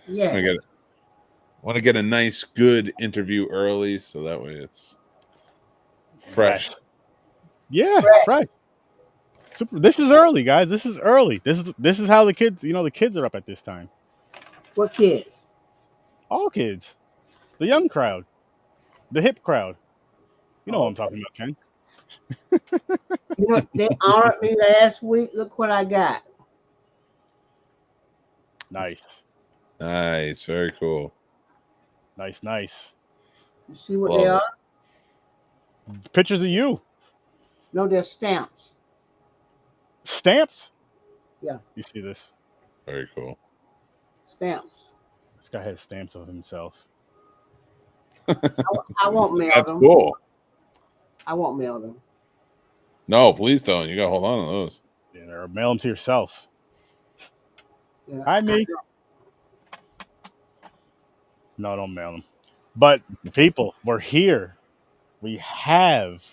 Yes. Want to get a nice, good interview early, so that way it's fresh. Yeah, fresh. Super. This is early, guys. This is early. This is how the kids. The kids are up at this time. What kids? All kids, the young crowd, the hip crowd. You know what Oh, I'm talking about, Ken. they honored me last week. Look what I got. Nice, Nice, very cool. nice. You see what Love they it. are? Pictures of you, No, they're stamps. stamps. Yeah, You see this? Very cool. stamps. This guy has stamps of himself. I won't mail That's them. cool. I won't mail them. No, please don't. You got to hold on to those. Yeah, or mail them to yourself. Yeah, Hi, me. No, don't mail them. But people, we're here. We have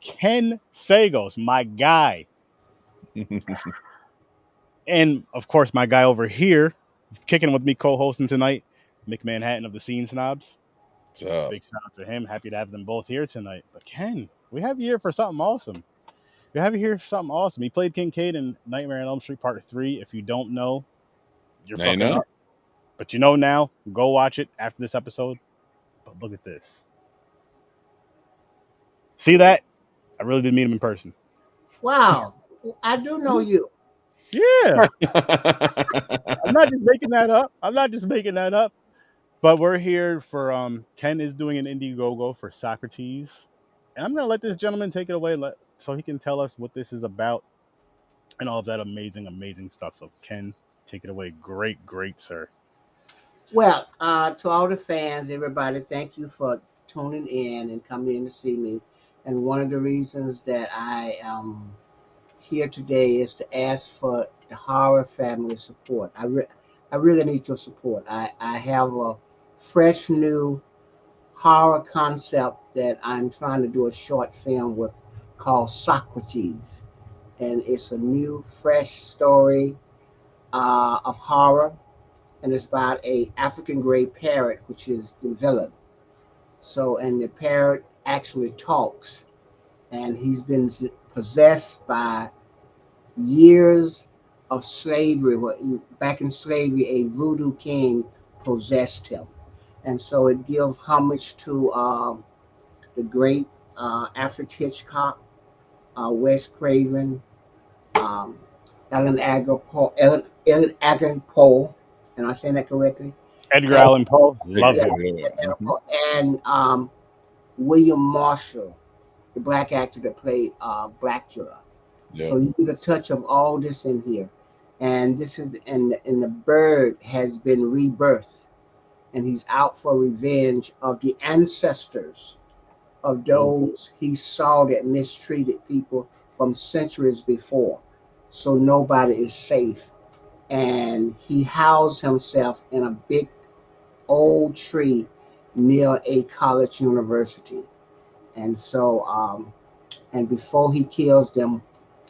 Ken Sagoes, my guy. And of course, my guy over here, kicking with me, co-hosting tonight, Mick Manhattan of the Scene Snobs. What's up? Big shout out to him. Happy to have them both here tonight. But Ken, we have you here for something awesome. We have you here for something awesome. He played Kincaid in Nightmare on Elm Street Part 3. If you don't know, you're Now you fucking know. up. But you know now. Go watch it after this episode. But look at this. See that? I really did meet him in person. wow. I do know you. Yeah. I'm not just making that up. But we're here for Ken is doing an Indiegogo for Socrates. And I'm gonna let this gentleman take it away so he can tell us what this is about and all of that amazing stuff. So Ken, take it away. Great, sir. Well, to all the fans, everybody, thank you for tuning in and coming in to see me. And one of the reasons that I am here today is to ask for the horror family support. I really need your support. I have a fresh new horror concept that I'm trying to do a short film with called Socrates. And it's a new, fresh story of horror. And it's about a African gray parrot which is developed. So, and the parrot actually talks, and he's been possessed by years of slavery. Back in slavery, a voodoo king possessed him, and so it gives homage to the great Alfred Hitchcock, Wes Craven, um, Ellen Agar Poe. Am I saying that correctly? Edgar And, Allan Poe, love yeah, him. and William Marshall, the black actor that played Blackula. Yeah. So you get a touch of all this in here, and this is and the bird has been rebirthed, and he's out for revenge of the ancestors of those he saw that mistreated people from centuries before. So nobody is safe, and he housed himself in a big old tree near a college university. And so, and before he kills them,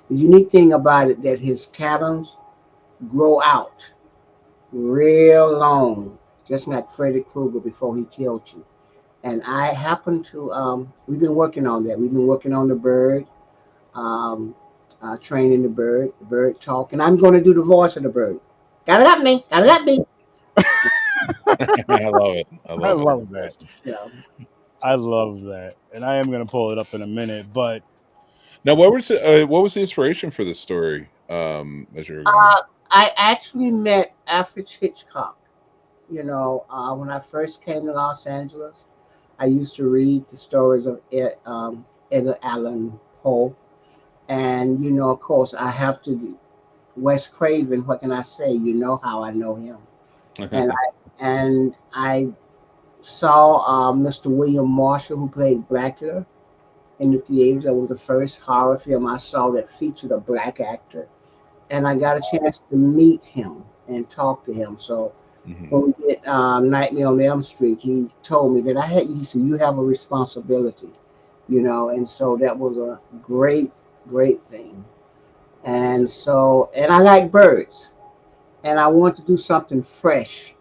the unique thing about it that his talons grow out real long, just like Freddy Krueger before he killed you. And I happen to, we've been working on that. We've been working on the bird, um, training the bird talk, and I'm going to do the voice of the bird. Gotta let me, gotta let me. I love it. I love it. love That's that. awesome. Yeah. I love that. And I am going to pull it up in a minute. But Now, what was the inspiration for this story? As you were going, I actually met Alfred Hitchcock. When I first came to Los Angeles, I used to read the stories of Edgar Allan Poe. And, of course, I have to, Wes Craven, what can I say? You know how I know him. And I saw Mr. William Marshall, who played Blackula in the theaters. That was the first horror film I saw that featured a black actor. And I got a chance to meet him and talk to him. So when we did Nightmare on Elm Street, he told me that he said, you have a responsibility, and so that was a great thing. And so, and I like birds, and I want to do something fresh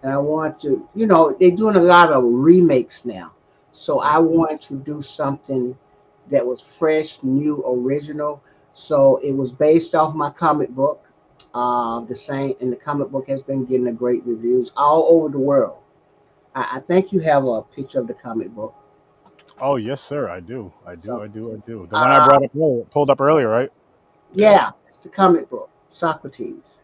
and I want to, they're doing a lot of remakes now. So I wanted to do something that was fresh, new, original. So it was based off my comic book. The same, and the comic book has been getting a great reviews all over the world. I think you have a picture of the comic book. Oh yes, sir. I do. I do. So, I do. I do. The one I uh, brought up earlier, pulled up earlier, right? Yeah. yeah, it's the comic book, Socrates.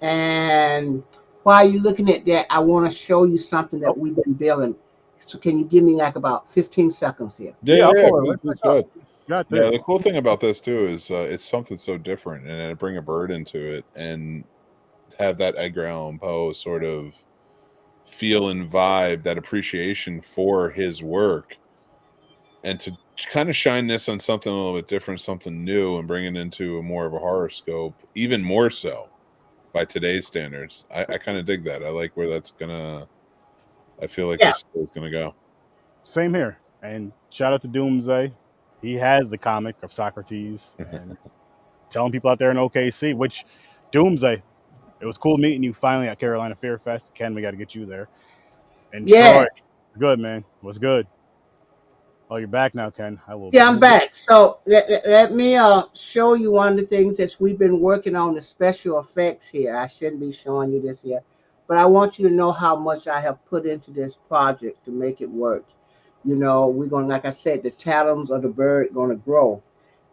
And while you're looking at that, I want to show you something that Oh, we've been building. So can you give me like about 15 seconds here? Yeah, yeah. yeah, I'll yeah. pull it Please, right please back go up. ahead. Got Yeah, the this. cool thing about this too is it's something so different, and then bring a bird into it and have that Edgar Allan Poe sort of feel and vibe, that appreciation for his work, and to kind of shine this on something a little bit different, something new, and bring it into a more of a horror scope, even more so by today's standards. I kind of dig that. I like where that's gonna. I feel like Yeah, this is gonna go. Same here. And shout out to Doomsday. He has the comic of Socrates, and telling people out there in OKC, which Doomsday, it was cool meeting you finally at Carolina Fear Fest. Ken, we got to get you there. And Troy, yes. good man, was good. Oh, you're back now, Ken. I will Yeah, I'm move it. back. So let me show you one of the things that we've been working on, the special effects here. I shouldn't be showing you this yet, but I want you to know how much I have put into this project to make it work. We're going, like I said, the talons of the bird going to grow.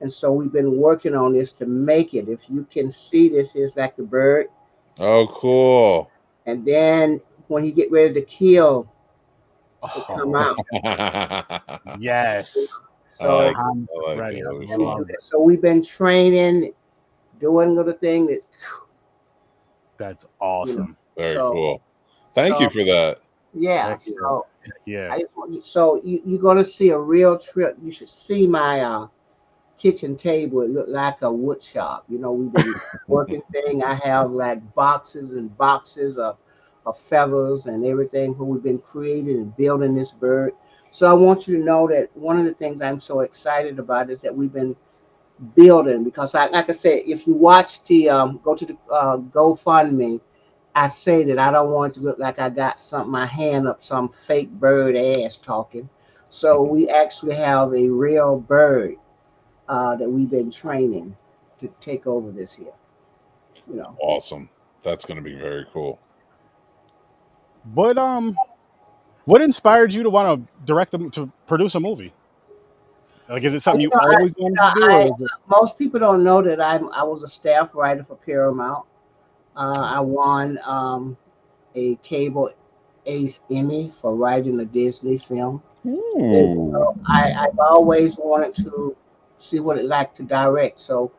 And so we've been working on this to make it. If you can see this, is like the bird. Oh, cool. And then when he get ready to kill, it come Oh, out. I yes. So like it. I'm I like ready. it. I It was let me fun. do love it. that. So we've been training, doing little thing that, That's you know. awesome. Very So cool. Thank you so for that. yeah. Heck yeah. So Heck yeah. I just want you. So you're gonna see a real trip. You should see my kitchen table. It looked like a wood shop. We've been working thing. I have like boxes and boxes of feathers and everything. Who we've been creating and building this bird. So I want you to know that one of the things I'm so excited about is that we've been building because like I said, if you watch the go to the GoFundMe, I say that I don't want it to look like I got my hand up some fake bird ass talking. So we actually have a real bird that we've been training to take over this here. You know. Awesome. That's going to be very cool. But what inspired you to want to direct them to produce a movie? Like, is it I, something you you know, I, always wanted to do, or is it? most people don't know that I was a staff writer for Paramount. I won a cable Ace Emmy for writing a Disney film. And Ooh. so I've always wanted to see what it like to direct. So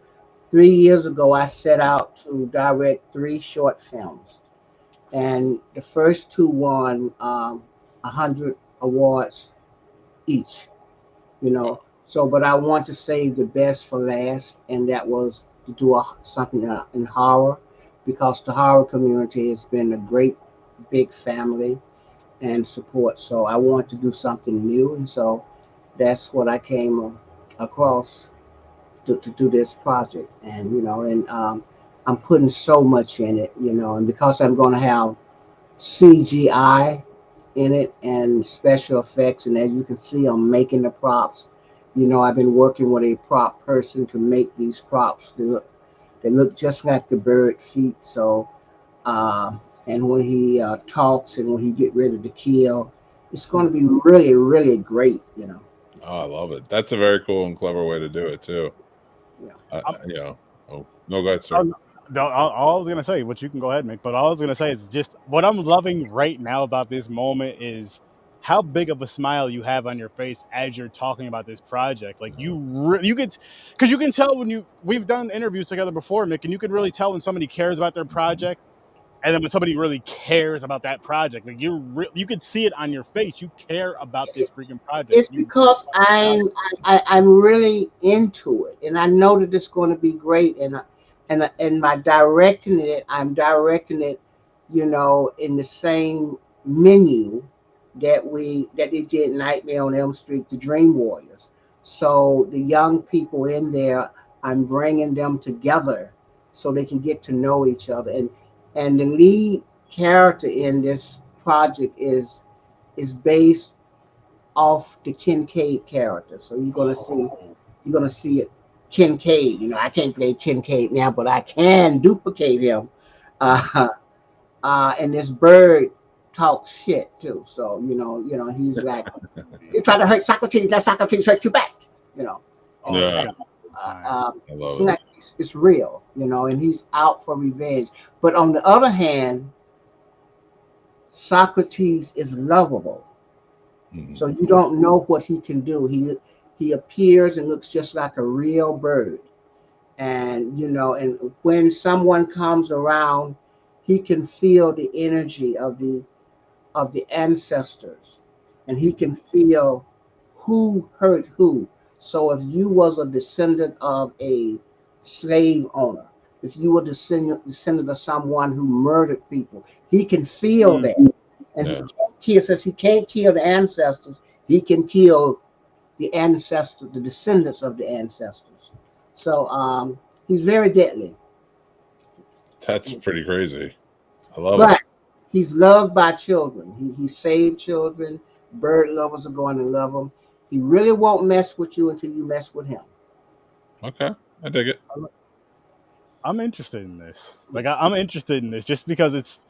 3 years ago, I set out to direct three short films, and the first two won 100 awards each. So but I want to save the best for last, and that was to do something in horror, because the horror community has been a great big family and support. So I want to do something new, and so that's what I came across to do this project. And I'm putting so much in it, and because I'm going to have CGI in it and special effects, and as you can see, I'm making the props. I've been working with a prop person to make these props. They look just like the bird feet. So and when he talks and when he get ready to kill, it's going to be really, really great. Oh, I love it. That's a very cool and clever way to do it too. Yeah. Yeah. Oh, no, go ahead, sir. Um, all I was gonna say, which you can go ahead, Mick, but all I was gonna say is just what I'm loving right now about this moment is how big of a smile you have on your face as you're talking about this project. Like you could, because you can tell when we've done interviews together before, Mick, and you can really tell when somebody cares about their project, and then when somebody really cares about that project, like you could see it on your face. You care about this freaking project. It's You because want it out. I'm really into it, and I know that it's going to be great. And by directing it, I'm directing it, in the same menu that they did Nightmare on Elm Street, the Dream Warriors. So the young people in there, I'm bringing them together so they can get to know each other. And the lead character in this project is based off the Kincaid character. So you're gonna see it Kincaid. You know, I can't play Kincaid now, but I can duplicate him. Uh, and this bird talks shit too. So he's like, you try to hurt Socrates, let Socrates hurt you back. You know, Oh, and that's Yeah, got time. I it's love it. like it's real, and he's out for revenge. But on the other hand, Socrates is lovable. Mhm. So you don't know what he can do. He appears and looks just like a real bird. And and when someone comes around, he can feel the energy of the ancestors, and he can feel who hurt who. So if you was a descendant of a slave owner, if you were descendant of someone who murdered people, he can feel Mm. that. And he Yeah, can't kill, since he can't kill the ancestors, he can kill the descendants of the ancestors. So he's very deadly. that's pretty crazy. I love it. But he's loved by children. He saved children. Bird lovers are going to love him. He really won't mess with you until you mess with him. Okay, I dig it. I'm interested in this. Like I'm interested in this just because it's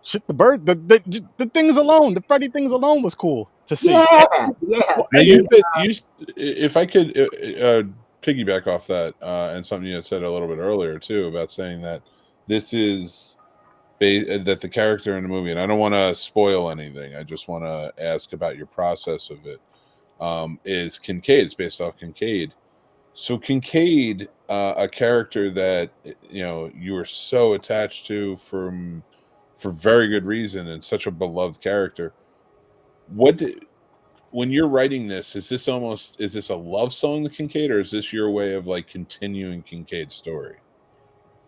shit. The bird, the things alone, the Freddy things alone was cool to see. Yeah, yeah. Now And you then said if I could piggyback off that and something you had said a little bit earlier too about saying that this is that the character in the movie, and I don't want to spoil anything. I just want to ask about your process of it. Is Kincaid? It's based off Kincaid. So Kincaid, a character that you were so attached to for very good reason, and such a beloved character. What did, when you're writing this, is this a love song to Kincaid, or is this your way of like continuing Kincaid's story?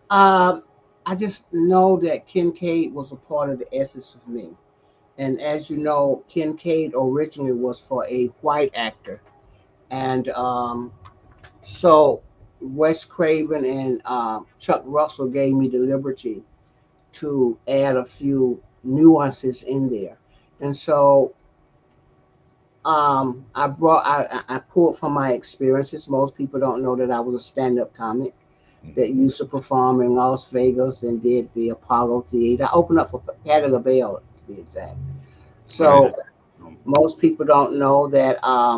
Um, I just know that Kincaid was a part of the essence of me. And as you know, Kincaid originally was for a white actor. And so Wes Craven and Chuck Russell gave me the liberty to add a few nuances in there. And so I pulled from my experiences. Most people don't know that I was a stand-up comic that Mhm. used to perform in Las Vegas and did the Apollo Theater. I opened up for Patti LaBelle, to be exact. Nice. So most people don't know that I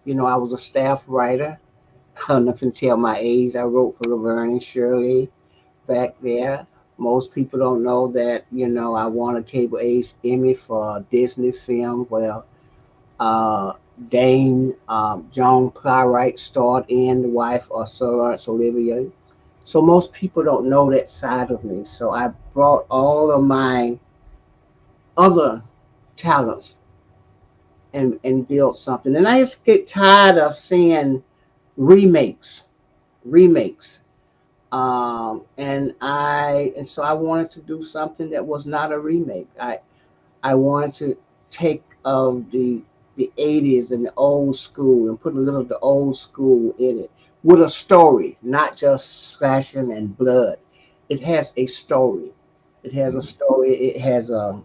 was a staff writer. Nothing tell my age. I wrote for Laverne and Shirley back there. Most people don't know that I won a cable age Emmy for a Disney film where uh, Dame Joan Plowright starred in, the wife of Sir Laurence Olivier. So most people don't know that side of me. So I brought all of my other talents and built something. And I just get tired of seeing remakes, remakes. And so I wanted to do something that was not a remake. I wanted to take the 80s and the old school and put a little of the old school in it with a story, not just slashing and blood. It has a story. It has a Mhm. story. It has a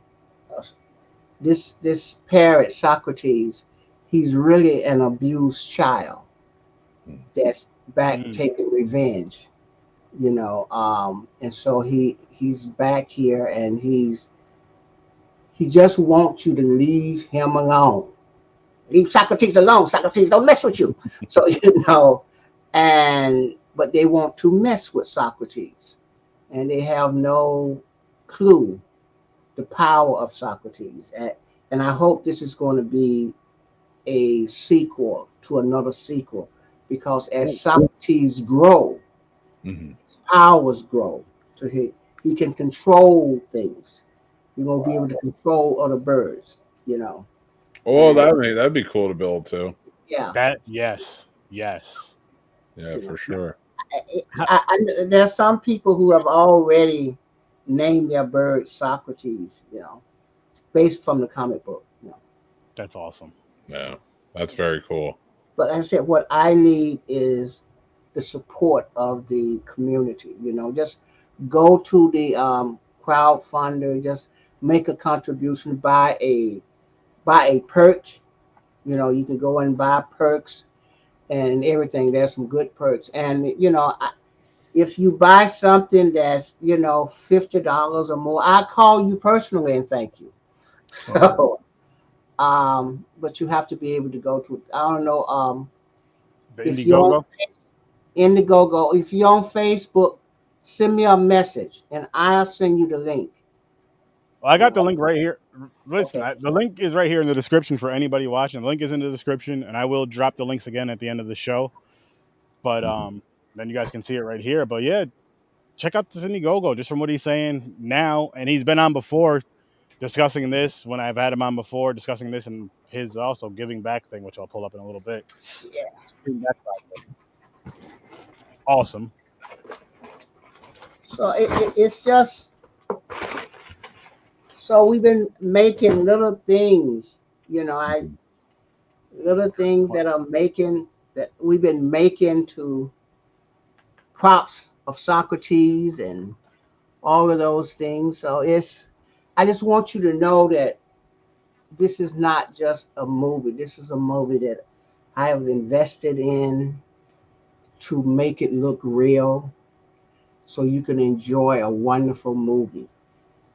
this parrot Socrates. He's really an abused child Mhm. that's back mm, taking revenge. And so he's back here and he just wants you to leave him alone. Leave Socrates alone. Socrates don't mess with you. So and but they want to mess with Socrates, and they have no clue the power of Socrates. And I hope this is going to be a sequel to another sequel, because as Socrates grow, Mhm. his powers grow. To he can control things. You're gonna be able to control other birds. Oh, And that'd be cool to build too. yeah, that yes. Yeah, you know. for sure. There's some people who have already named their bird Socrates, based from the comic book. That's awesome. Yeah, that's very cool. But as I said, what I need is the support of the community. Just go to the crowdfunder, just make a contribution, buy a perk. You know, you can go and buy perks and everything. There's some good perks. And, you know, if you buy something that's, you know, $50 or more, I call you personally and thank you. So, but you have to be able to go to, I don't know, The if you're on Indiegogo. Indiegogo, if you're on Facebook, send me a message and I'll send you the link. Well, I You got the know, link right here. Listen, okay. the link is right here in the description for anybody watching. The link is in the description, and I will drop the links again at the end of the show. But then you guys can see it right here. But yeah, check out this Indiegogo just from what he's saying now, and he's been on before discussing this when I've had him on before discussing this and his also giving back thing, which I'll pull up in a little bit. Yeah. That's awesome. So it's just, so we've been making little things, you know, little things that are making, that we've been making to props of Socrates and all of those things. So I just want you to know that this is not just a movie. This is a movie that I have invested in to make it look real so you can enjoy a wonderful movie.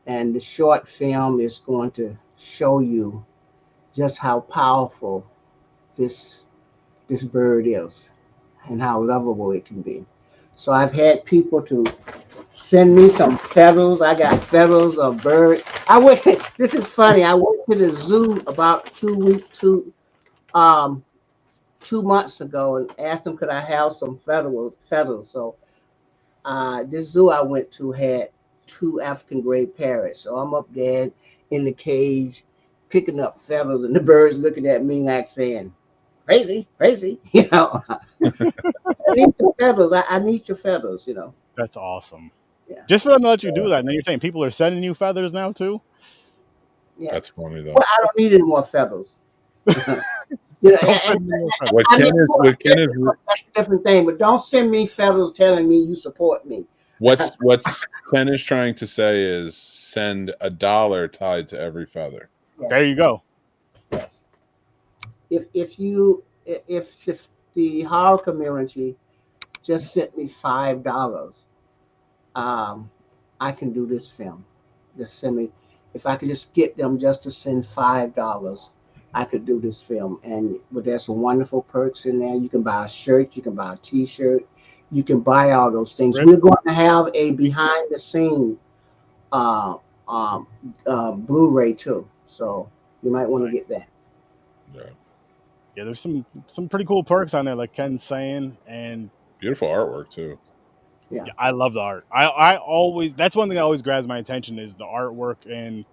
And the short film is going to show you just how powerful this this bird is and how lovable it can be. So I've had people to send me some feathers. I got feathers of birds. This is funny. I went to the zoo about um 2 months ago and asked them could I have some feathers. So this zoo I went to had two African gray parrots. So I'm up there in the cage picking up feathers, and the birds looking at me like saying, "Crazy, crazy," you know. I need your feathers. I need your feathers, you know. That's awesome. Yeah, Just for them to let you do that. And then you're saying people are sending you feathers now too? yeah. That's funny though. Well, I don't need any more feathers. You know, Don't send me more feathers. What I Ken mean, is what Ken is that's a different thing. But don't send me feathers telling me you support me. what's Ken is trying to say is send $1 tied to every feather. There Yes, you go. yes. If the horror community just sent me $5, um, I can do this film. Just send me. If I could just get them just to send $5, I could do this film. And but there's some wonderful perks in there. You can buy a shirt. You can buy a T-shirt. You can buy all those things. Rip. We're going to have a behind the scene uh, um, Blu-ray too. So you might want to Nice. get that. Yeah. Yeah, there's some pretty cool perks on there, like Ken's saying, and Beautiful artwork too. Yeah. yeah, I love the art. I always that's one thing that always grabs my attention is the artwork, and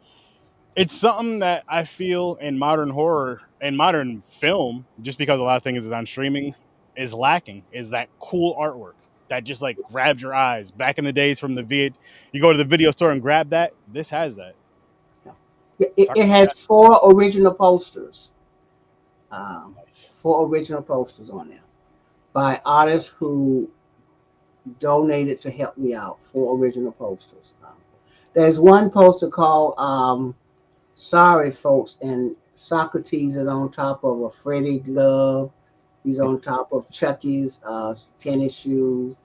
it's something that I feel in modern horror and modern film, just because a lot of things is on streaming, is lacking. Is that cool artwork that just like grabs your eyes? Back in the days from the you go to the video store and grab that. This has that. Yeah. It Socrates has has four original posters. nice. Four original posters on there by artists who donated to help me out. Four original posters. There's one poster called "Sorry Folks," and Socrates is on top of a Freddy glove. He's on top of Chucky's tennis shoes,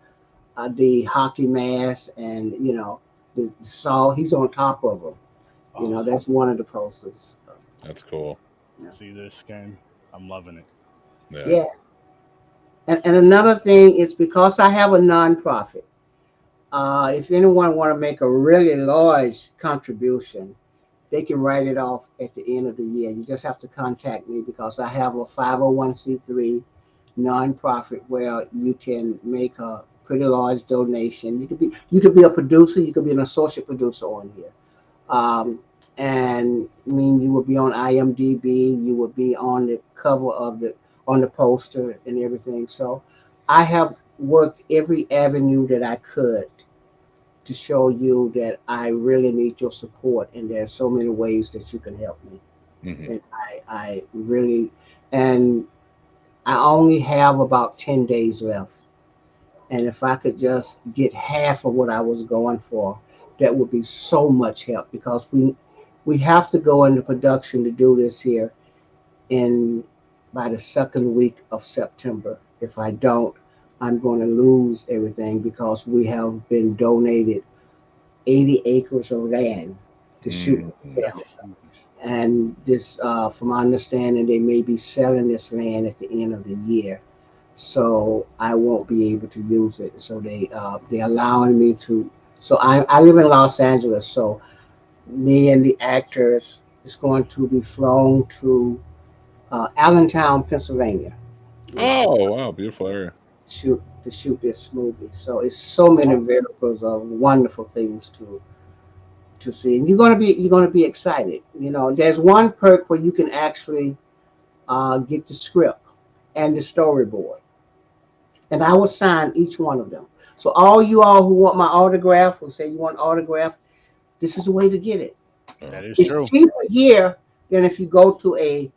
the hockey mask, and you know the saw. He's on top of them. You know, Oh, that's one of the posters. That's cool. Yeah. see this, Ken? I'm loving it. Yeah. Yeah. And another thing is because I have a nonprofit. If anyone want to make a really large contribution, they can write it off at the end of the year. You just have to contact me because I have a 501c3 nonprofit where you can make a pretty large donation. You could be a producer, you could be an associate producer on here. Um, and I mean you will be on IMDb, you will be on the cover of the poster and everything. So I have worked every avenue that I could to show you that I really need your support, and there's so many ways that you can help me. Hmm. And I really, and I only have about 10 days left. And if I could just get half of what I was going for, that would be so much help, because we have to go into production to do this here in by the second week of September. If I don't, I'm going to lose everything, because we have been donated 80 acres of land to shoot the That's film. huge. And this, from my understanding, they may be selling this land at the end of the year, so I won't be able to use it. So they're allowing me to. So I live in Los Angeles, so me and the actors is going to be flown to Allentown, Pennsylvania, you know, Oh wow, beautiful area. shoot this movie. So it's so many variables of wonderful things to see, and you're gonna be excited. There's one perk where you can actually get the script and the storyboard, and I will sign each one of them. So all you all who want my autograph, or say you want autograph, this is a way to get it. That is It's true. cheaper here than if you go to a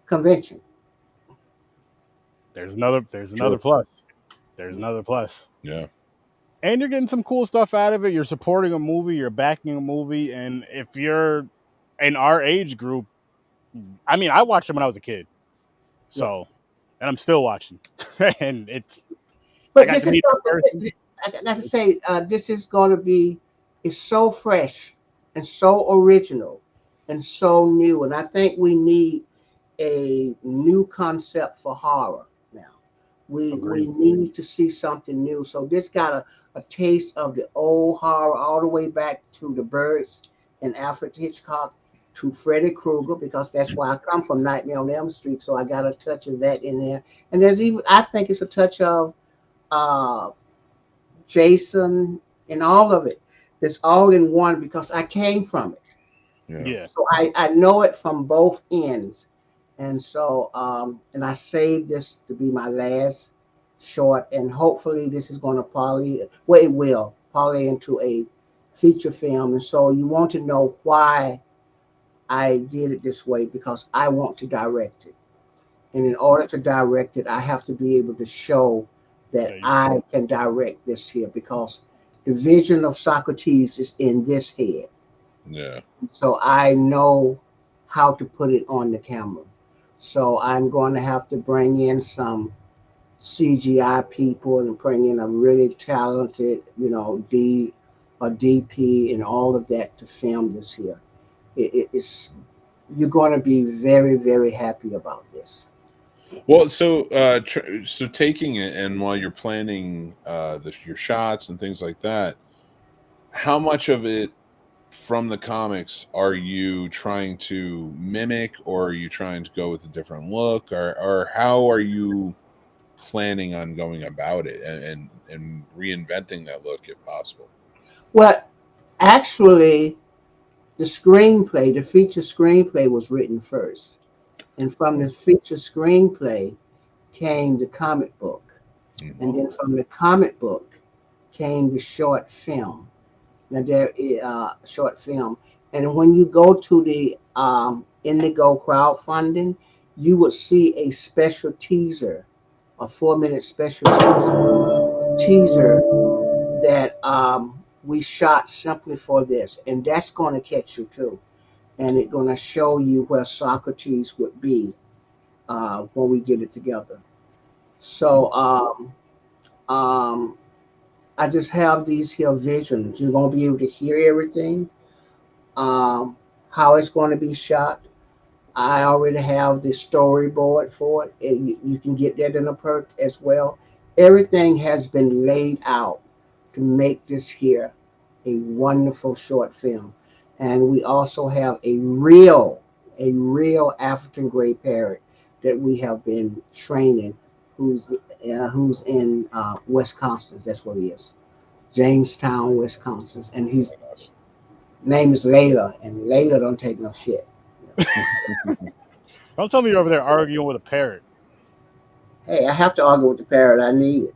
convention. There's another True. plus. There's another plus. Yeah. And you're getting some cool stuff out of it. You're supporting a movie, you're backing a movie, and if you're in our age group, I mean, I watched them when I was a kid, Yeah. so, and I'm still watching, and I But got this to is meet a person. I got to say, this is going to be, it's so fresh and so original and so new, and I think we need a new concept for horror now. We Agreed. need to see something new. So this got a taste of the old horror, all the way back to the Birds and Alfred Hitchcock, to Freddy Krueger, because that's why I come from Nightmare on Elm Street. So I got a touch of that in there, and there's even, I think it's a touch of uh, Jason, and all of it. It's all in one, because I came from it. Yeah. Yeah. So I know it from both ends. And so, and I saved this to be my last short, and hopefully this is going to well, it will parlay into a feature film. And so you want to know why I did it this way, because I want to direct it. And in order to direct it, I have to be able to show that There you go. I can direct this here, because the vision of Socrates is in this head. Yeah. So I know how to put it on the camera. So I'm going to have to bring in some CGI people and bring in a really talented, a DP and all of that to film this here. It's You're going to be very, very happy about this. Well, so so taking it, and while you're planning your shots and things like that, how much of it from the comics are you trying to mimic, or are you trying to go with a different look, or how are you planning on going about it, and reinventing that look if possible? Well, actually, the feature screenplay was written first. And from the feature screenplay came the comic book. And then from the comic book came the short film. Now there is short film. And when you go to the Indigo crowdfunding, you would see a special teaser, a 4-minute special teaser that we shot simply for this. And that's going to catch you too. And it's going to show you where Socrates would be when we get it together. So I just have these here visions. You're going to be able to hear everything, how it's going to be shot. I already have the storyboard for it, and you can get that in a perk as well. Everything has been laid out to make this here a wonderful short film. And we also have a real African gray parrot that we have been training, who's in Wisconsin. That's what he is, Jamestown, Wisconsin, and his name is Layla, and Layla don't take no shit. Don't tell me you're over there arguing with a parrot. Hey, I have to argue with the parrot. I need it.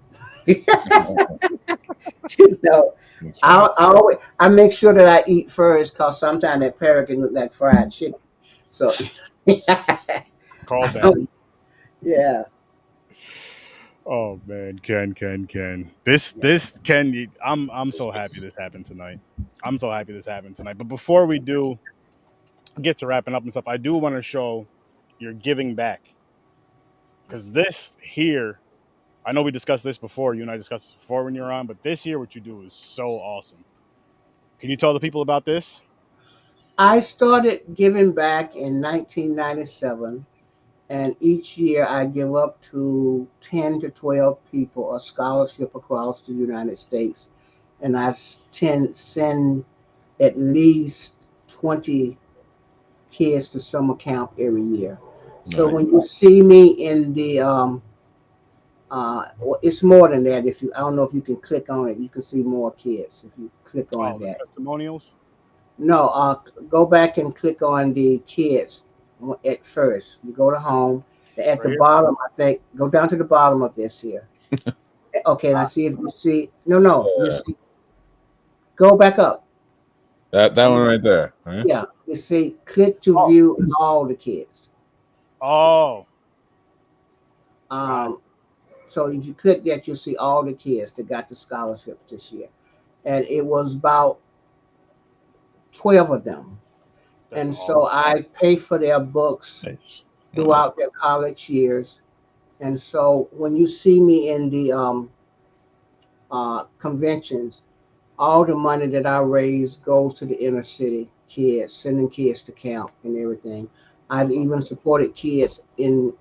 you know, That's I, funny. I always I make sure that I eat first, because sometimes that parrot can look like fried chicken. So Call back. yeah. Oh man, Ken. This Ken, I'm so happy this happened tonight. I'm so happy this happened tonight. But before we do get to wrapping up and stuff, I do want to show you're giving back because this here, I know we discussed this before. You and I discussed this before when you were on, but this year, what you do is so awesome. Can you tell the people about this? I started giving back in 1997, and each year I give up to 10 to 12 people a scholarship across the United States, and I send at least 20 kids to summer camp every year. So Nice. when you see me in the well, it's more than that. If you, I don't know if you can click on it, you can see more kids if you click on Oh, the that. testimonials. No, go back and click on the kids at first. You go to home. At Right the here. bottom, I think, go down to the bottom of this here. Okay, and I see if you see. No, no, you Yeah. see. Go back up. That one right there. Right? Yeah, you see. Click to Oh, view all the kids. oh, got it. Um, so if you click that, you'll see all the kids that got the scholarships this year, and it was about 12 of them. That's And so awesome. I pay for their books Nice. throughout their college years. And so when you see me in the conventions, all the money that I raise goes to the inner city kids, sending kids to camp and everything. I I've love even that. supported kids in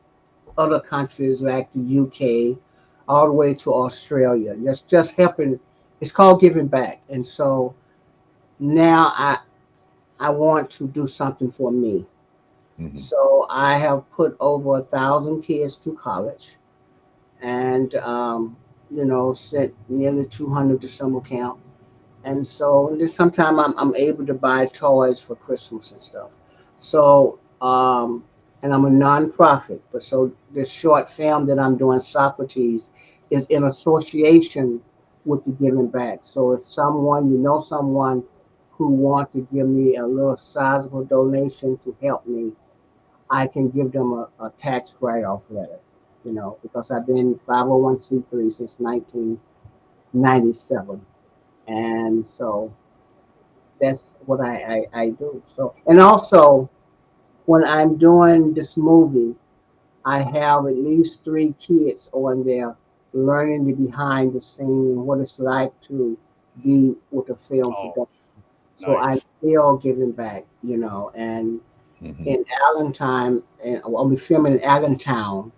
other countries like the UK, all the way to Australia. Just helping. It's called giving back. And so now I want to do something for me. Mhm. So I have put over 1,000 kids to college, and sent nearly 200 to summer camp. And so and then sometimes I'm able to buy toys for Christmas and stuff. So and I'm a nonprofit, but so this short film that I'm doing, Socrates, is in association with the giving back. So if someone, someone who want to give me a little sizable donation to help me, I can give them a tax write-off letter, because I've been 501c3 since 1997. And so that's what I do. So, and also when I'm doing this movie, I have at least 3 kids on there learning the behind the scene and what it's like to be with a film Oh, production. So I'm nice. still giving back, and Mhm. in Allentown, and I'll be filming in Allentown,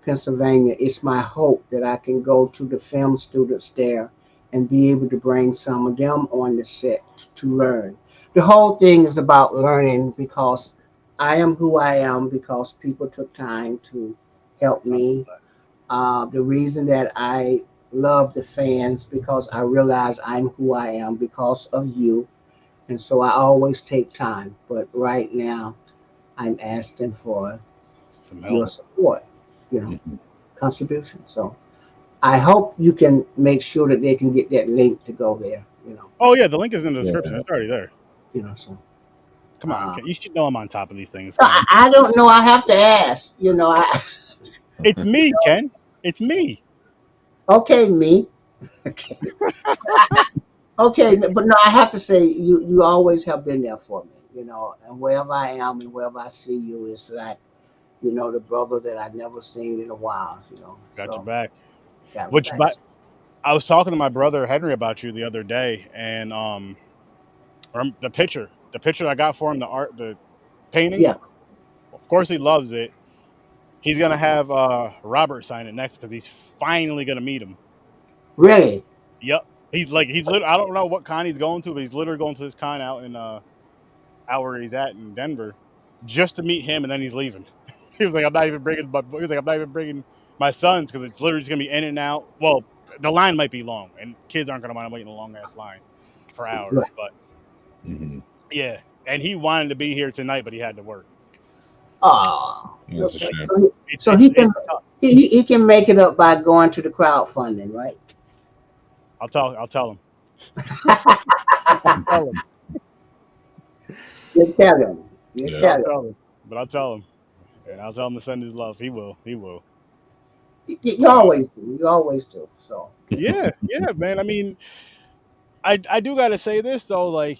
Pennsylvania. It's my hope that I can go to the film students there and be able to bring some of them on the set to learn. The whole thing is about learning because I am who I am because people took time to help I love me. that. The reason that I love the fans because I realize I'm who I am because of you. And so I always take time. But right now, I'm asking for Some your help. support, Mhm. contribution. So I hope you can make sure that they can get that link to go there. Oh yeah, the link is in the description. Yeah. It's already there. So Come on, uh, Ken. You should know I'm on top of these things, I, Ken. I don't know. I have to ask. I It's me, Ken. It's me. okay, me. Okay, okay, but no, I have to say you always have been there for me. And wherever I am and wherever I see you, it's like the brother that I never seen in a while. Got your So back. got my Which, back. but I was talking to my brother Henry about you the other day, and the picture I got for him, the art, the painting. Yeah, Of course, he loves it. He's gonna have Robert sign it next because he's finally gonna meet him. really. Yep. I don't know what con he's going to, but he's literally going to this con out in out where he's at in Denver, just to meet him, and then he's leaving. He was like, I'm not even bringing my sons because it's literally just gonna be in and out. Well, the line might be long, and kids aren't gonna mind waiting a long ass line for hours. Right. But Mhm. yeah, and he wanted to be here tonight, but he had to work. Oh, That's a okay. shame. So he can It's tough. he can make it up by going to the crowdfunding, right? I'll tell him. I'll tell him. You tell him. You Yeah. I'll tell him. tell him. But I'll tell him, and I'll tell him to send his love. He will. He will. You always do. You always do. So Yeah, yeah, man. I mean, I do got to say this though, like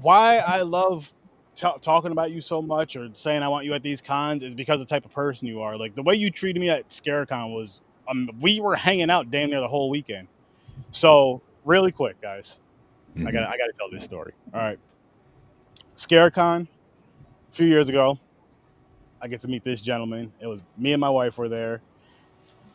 why I love talking about you so much or saying I want you at these cons is because of the type of person you are. Like the way you treated me at ScareCon was, we were hanging out damn near the whole weekend. So really quick, guys, Mhm. I got to tell this story. All right, ScareCon a few years ago, I get to meet this gentleman. It was me and my wife were there,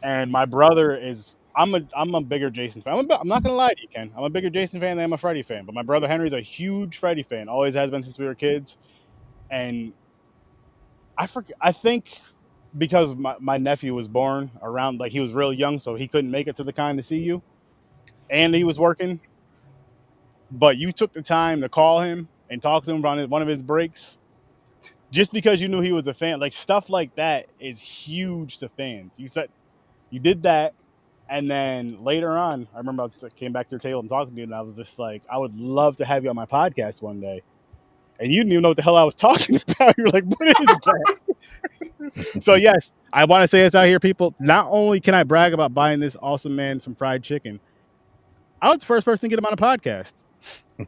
and my brother is. I'm a bigger Jason fan. I'm not gonna lie to you, Ken. I'm a bigger Jason fan than I'm a Freddy fan. But my brother Henry's a huge Freddy fan. Always has been since we were kids. And I forget. I think because my nephew was born around, like he was real young, so he couldn't make it to the con to see you, and he was working. But you took the time to call him and talk to him on one of his breaks, just because you knew he was a fan. Like stuff like that is huge to fans. You said you did that, and then later on, I remember I came back to your table and talking to you, and I was just like, I would love to have you on my podcast one day. And you didn't even know what the hell I was talking about. You're like, what is that? So yes, I want to say this out here, people. Not only can I brag about buying this awesome man some fried chicken, I was the first person to get him on a podcast.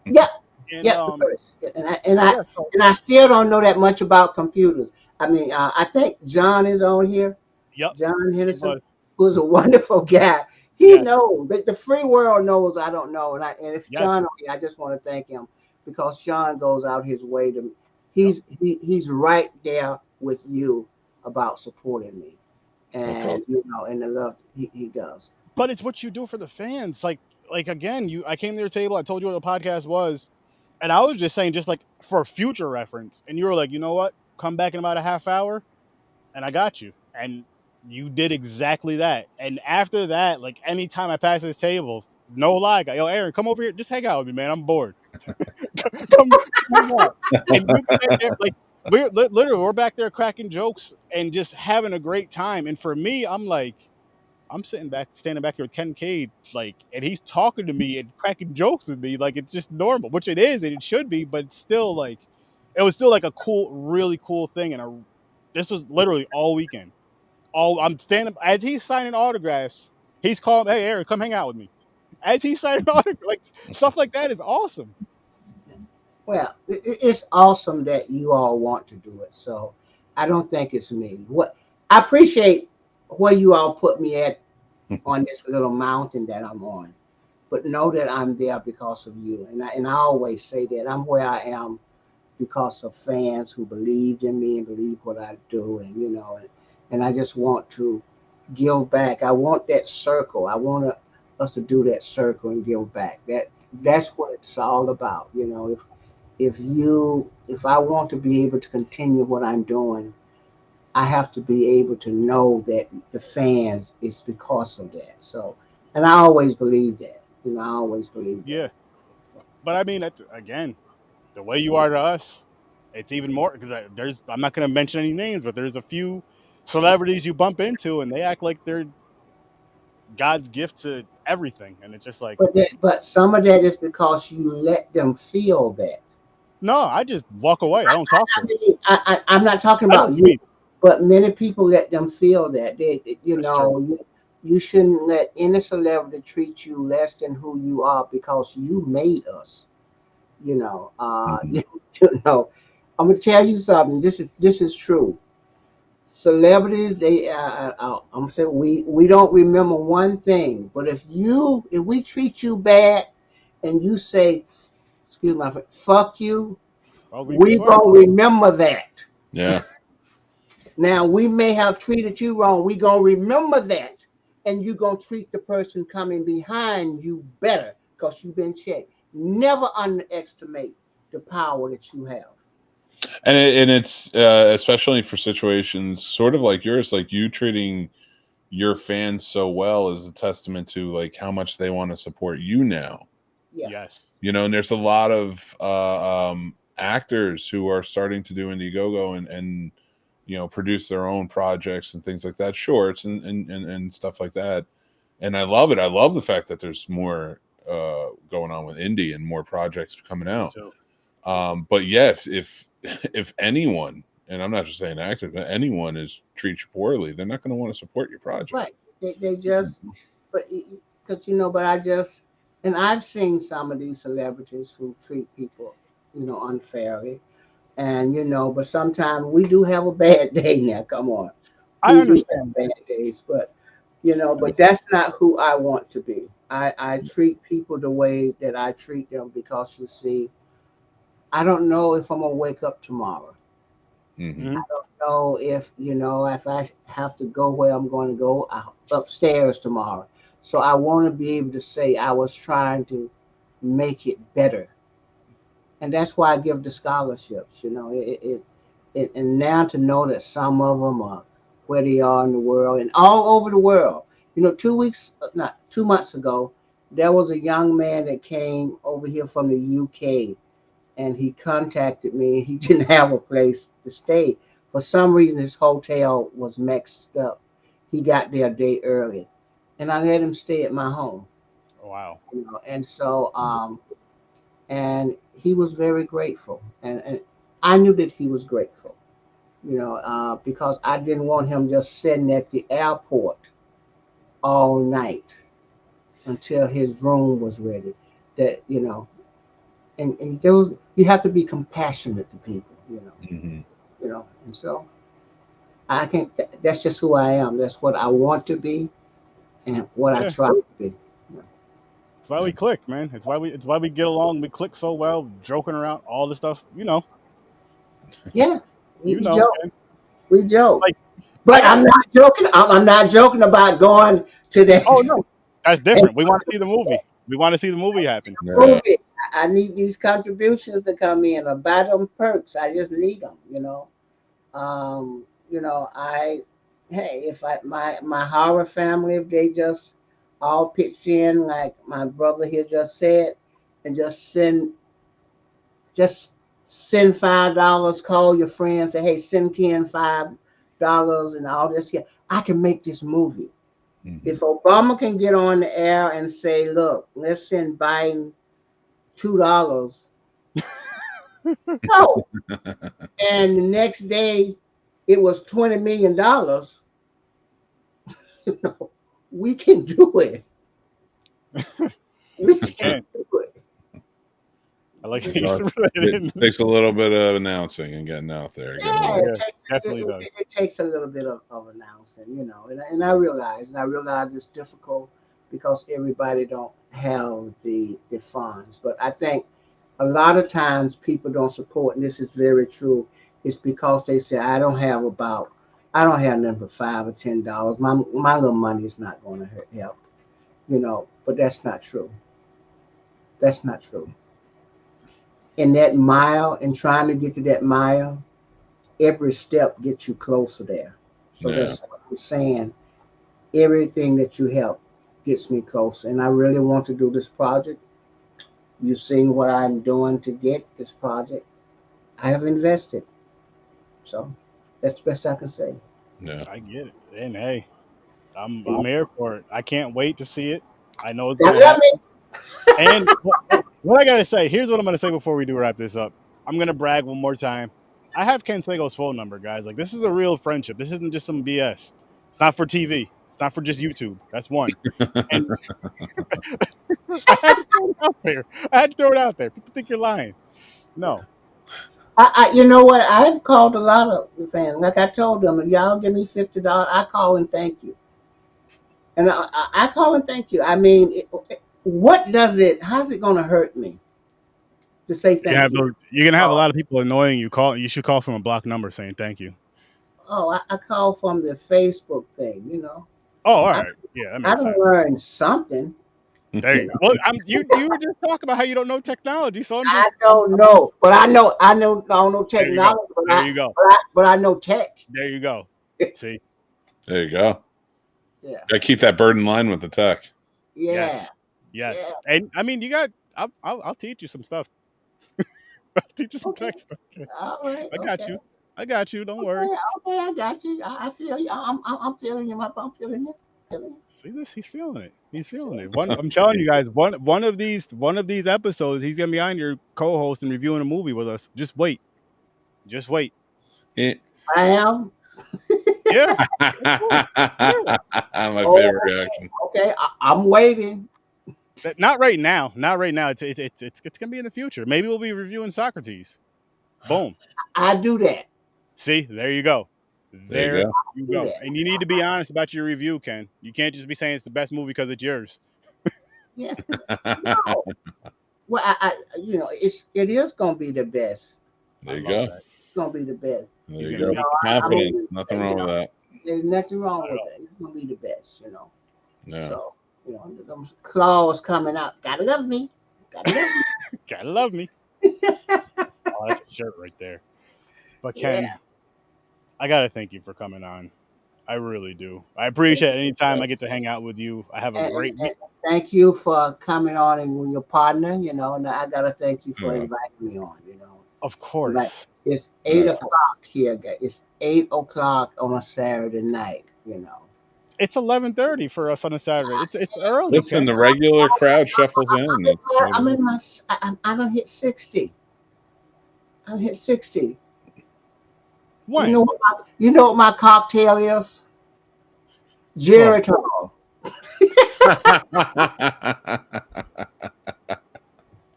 yeah, And yeah, the first. yeah, so And I still don't know that much about computers. I mean, I think John is on here. yep, John he Henderson, was. who's a wonderful guy. He Yes, knows the free world knows I don't know, and if yes, John, on here, I just want to thank him because John goes out his way to. yep. He's right there with you about supporting me, Okay. and and the love he does. But it's what you do for the fans. Like again, I came to your table. I told you what the podcast was, and I was just saying, just like for future reference. And you were like, you know what? Come back in about a half hour, and I got you. And you did exactly that. And after that, like anytime I pass this table, no lie, yo, Aaron, come over here, just hang out with me, man. I'm bored. Come hang out. And we were back there, like literally we're back there cracking jokes and just having a great time. And for me, I'm like, I'm standing back here with Ken Cade, like, and he's talking to me and cracking jokes with me, like it's just normal, which it is and it should be, but it's still like, it was still like a cool, really cool thing. And this was literally all weekend. I'm standing as he's signing autographs. He's calling, "Hey, Aaron, come hang out with me." As he's signing autographs, like stuff like that is awesome. Well, it's awesome that you all want to do it. So I don't think it's me. What I appreciate where you all put me at on this little mountain that I'm on, but know that I'm there because of you. And I always say that I'm where I am because of fans who believed in me and believe what I do, and I just want to give back. I want that circle. I want us to do that circle and give back. That's what it's all about. If I want to be able to continue what I'm doing, I have to be able to know that the fans is because of that. So, and I always believe that. I always believe that. Yeah, but I mean, again, the way you are to us, it's even more because I'm not going to mention any names, but there's a few celebrities you bump into and they act like they're God's gift to everything, and it's just like, But some of that is because you let them feel that. no, I just walk away. I don't talk to I them. mean, I'm not talking I don't about do you, either. but many people let them feel that That's true. you shouldn't let any celebrity treat you less than who you are because you made us. Mhm. You know. I'm gonna tell you something. This is true. Celebrities, I'm saying we don't remember one thing, but if we treat you bad and you say, excuse my friend, fuck you, Well, we be we first. gonna remember that. Yeah. Now we may have treated you wrong. We gonna remember that, and you gonna treat the person coming behind you better because you've been checked. Never underestimate the power that you have. And it's especially for situations sort of like yours, like you treating your fans so well is a testament to like how much they want to support you now. Yeah, Yes. And there's a lot of actors who are starting to do Indiegogo and produce their own projects and things like that, shorts and stuff like that. And I love it. I love the fact that there's more going on with indie and more projects coming Me out. too. But yeah, if if anyone and I'm not just saying actors, but anyone is treat you poorly, they're not going to want to support your project. Right. They just, but because but I just, and I've seen some of these celebrities who treat people, unfairly, and but sometimes we do have a bad day now. Come on, I we do understand. have bad days, but but that's not who I want to be. I treat people the way that I treat them because you see, I don't know if I'm gonna wake up tomorrow. Mm-hmm. Mhm. Know if if I have to go where I'm going to go upstairs tomorrow. So I want to be able to say I was trying to make it better, and that's why I give the scholarships. And now to know that some of them are where they are in the world and all over the world. 2 weeks, not 2 months ago, there was a young man that came over here from the UK, and he contacted me. He didn't have a place to stay. For some reason, his hotel was mixed up. He got there a day early, and I let him stay at my home. Wow. And so, and he was very grateful, and I knew that he was grateful. Because I didn't want him just sitting at the airport all night until his room was ready. That and those you have to be compassionate to people. Mm-hmm. And so I can. That's just who I am. That's what I want to be, and what I Yeah. try to be. Yeah, It's why we click, man. It's why we get along. We click so well, joking around, all the stuff. yeah. We joke. Ken. We joke. Like I But got. I'm not joking. I'm not joking about going to Oh that no, that's different. We want to see the movie. We want to see the movie happen. Yeah. movie. I need these contributions to come in or buy them perks. I just need them. I hey, if my horror family, if they just all pitch in like my brother here just said, and just send $5, call your friends, say, hey, send Ken $5 and all this here. I can make this movie. Mm-hmm. If Obama can get on the air and say, look, let's send Biden $2. No. And the next day it was $20 million. You know, we can do it. We We can can. do it. I like We how you can. Well, threw it it in. takes a little bit of announcing and getting out there, getting Yeah, it. Yeah, definitely does. it takes a little bit of announcing, and I realize it's difficult because everybody don't have the funds. But I think a lot of times people don't support, and this is very true. It's because they say I don't have nothing but $5 or $10. My little money is not going to help, But that's not true. That's not true. In that mile, and trying to get to that mile, every step gets you closer there. So Yeah. that's what I'm saying. Everything that you help gets me closer. And I really want to do this project. You've seen what I'm doing to get this project. I have invested. So that's the best I can say. Yeah. I get it. And hey, I'm here for it. I can't wait to see it. I know it's Now, gonna let me, happen. And what I gotta say, here's what I'm gonna say before we do wrap this up. I'm gonna brag one more time. I have Ken Sagoes' phone number, guys. Like this is a real friendship. This isn't just some BS. It's not for TV. It's not for just YouTube. That's one. And I had to throw it out there. I had to throw it out there. People think you're lying. No. you know what? I've called a lot of fans. Like I told them, if y'all give me $50, I call and thank you. And I call and thank you. I mean, what does it? How's it going to hurt me to say thank you? You're gonna have a Oh, lot of people annoying you. You should call from a block number saying thank you. I call from the Facebook thing. Oh, all I right. Yeah, that I makes don't sense. learn something. There you go. Well, you were just talking about how you don't know technology, so I'm I just don't I'm know, but I don't know there you go. technology, but There you go. I know tech. There you go. See? There you go. Yeah, Got to keep that bird in line with the tech. yeah, Yes. yeah. Yes. And I mean, you got. I'll teach you some stuff. I'll teach you some Okay, tech stuff. Okay. all right, I got okay, you. I got you. Don't worry. okay, okay. I got you. I feel you. I'm feeling you. I'm feeling you. Feeling you. See this? He's feeling it. He's feeling So, it. I'm telling you guys, one of these episodes, he's gonna be on your co-host and reviewing a movie with us. Just wait. Just wait. I am. Yeah. My Oh, favorite reaction. okay. I'm waiting. Not right now. Not right now. It's gonna be in the future. Maybe we'll be reviewing Socrates. Boom. I do that. See, there you go. There you There go. you Do go. that. And you need to be honest about your review, Ken. You can't just be saying it's the best movie because it's yours. Yeah. No. Well, it is gonna be the best. There you I love go. that. It's gonna be the best. There He's you gonna go. make Confidence. Nothing wrong with that. There's nothing wrong Not at with all. it. It's gonna be the best. Yeah. So them claws coming out. Gotta love me. Gotta love Gotta love me. me. Oh, that's a shirt right there. But Yeah. Ken, I gotta thank you for coming on. I really do. I appreciate any time I get to hang out with you. I have a great And week. thank you for coming on and with your partner. And I gotta thank you for Yeah. inviting me on. Of Right. course. It's Yeah. 8 o'clock here, guys. It's 8 o'clock on a Saturday night. It's 11:30 for us on a Saturday. It's early, Listen, Ken. the regular crowd shuffles in. It's I'm in my. I don't hit 60. I don't hit 60. You When? know what my cocktail is? Oh, Geritol.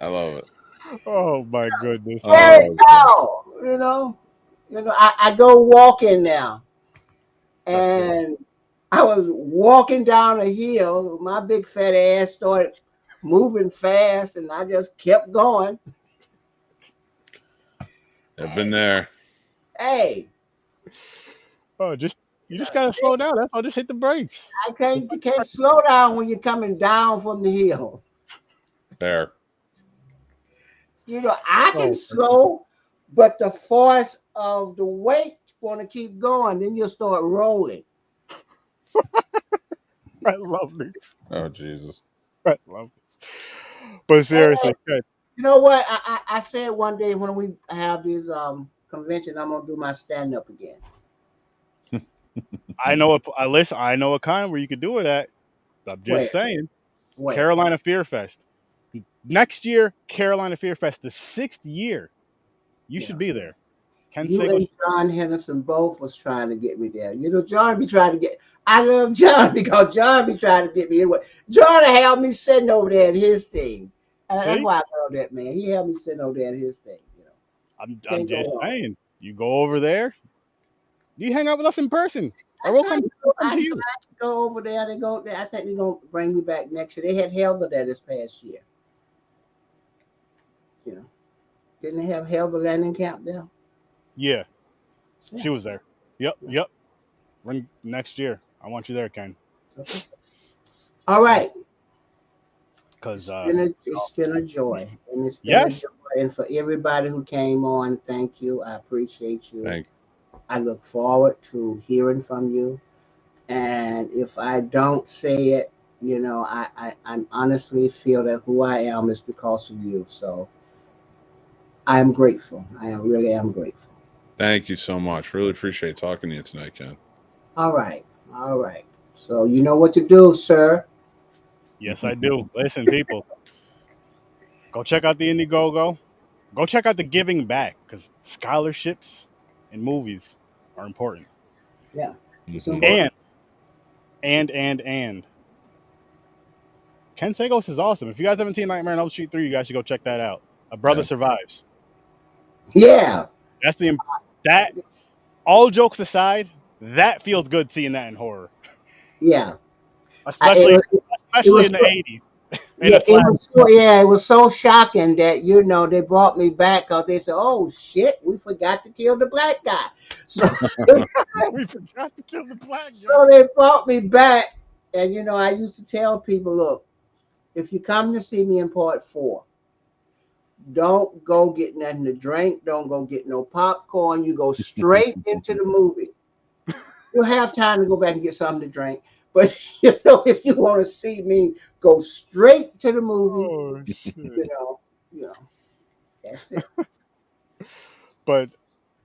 I love it. oh my goodness. Oh, Geritol. I go walking now, That's good. and I was walking down a hill. My big fat ass started moving fast, and I just kept going. I've been there. Hey, Oh, you just gotta slow down. That's all. Just hit the brakes. you can't slow down when you're coming down from the hill. There. I can Oh, slow, but the force of the weight want to keep going. Then you'll start rolling. I love this. Oh, Jesus. I love this. But seriously, Ken, You know what? I said one day when we have these convention, I'm gonna do my stand up again. I know a listen. I know a kind where you could do it at. I'm Where? just saying, Where? Carolina Fear Fest next year. Carolina Fear Fest, the 6th year. You Yeah. should be there. Ken You Sagoes. and John Henderson both was trying to get me there. John be trying to get. I love John because John be trying to get me anyway. John had me sitting over there at his thing. And that's See, why I love that man. He had me sitting over there at his thing. I'm Can't go just wrong. saying. You go over there. You hang out with us in person, or I we'll tried come. to We'll go, come I to you. tried to go over there. They go there. I think they're gonna bring me back next year. They had Helga there this past year. You know, didn't they have Helga landing camp there? Yeah, Yeah. she was there. Yep. Bring next year. I want you there, Ken. Okay. All right. Because It's been a joy, and it's been a yes, joy. And for everybody who came on, thank you. I appreciate you. Thank I look forward to hearing from you. And if I don't say it, I honestly feel that who I am is because of you. So I am grateful. Really am grateful. Thank you so much. Really appreciate talking to you tonight, Ken. All right. All right. So you know what to do, sir. yes, I do. Listen, people, go check out the Indiegogo. Go check out the Giving Back because scholarships and movies are important. Yeah. It's Mhm. important. And Ken Sagoes is awesome. If you guys haven't seen Nightmare on Elm Street 3, you guys should go check that out. A brother Yeah. survives. Yeah. That's that. All jokes aside, that feels good seeing that in horror, Yeah. It especially was. It especially was. in the '80s in Yeah, a slash. it was so shocking that they brought me back because they said, "Oh shit, we forgot to kill the black guy." So, We forgot to kill the black guy. so they brought me back, and I used to tell people, "Look, if you come to see me in part 4, don't go get nothing to drink, don't go get no popcorn. You go straight into the movie. You'll have time to go back and get something to drink, but if you want to see me, go straight to the movie. Oh You shit! know, you know." That's it. But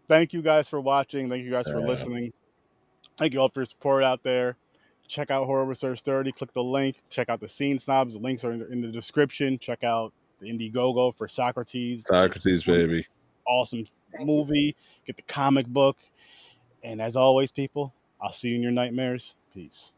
thank you guys for watching. Thank you guys for Yeah. listening. Thank you all for your support out there. Check out HorrorWithSirSturdy. Click the link. Check out the Scene Snobs. The links are in the description. Check out the Indiegogo for Socrates. Socrates, baby. Awesome Thank you. movie, get the comic book. And as always, people, I'll see you in your nightmares. Peace.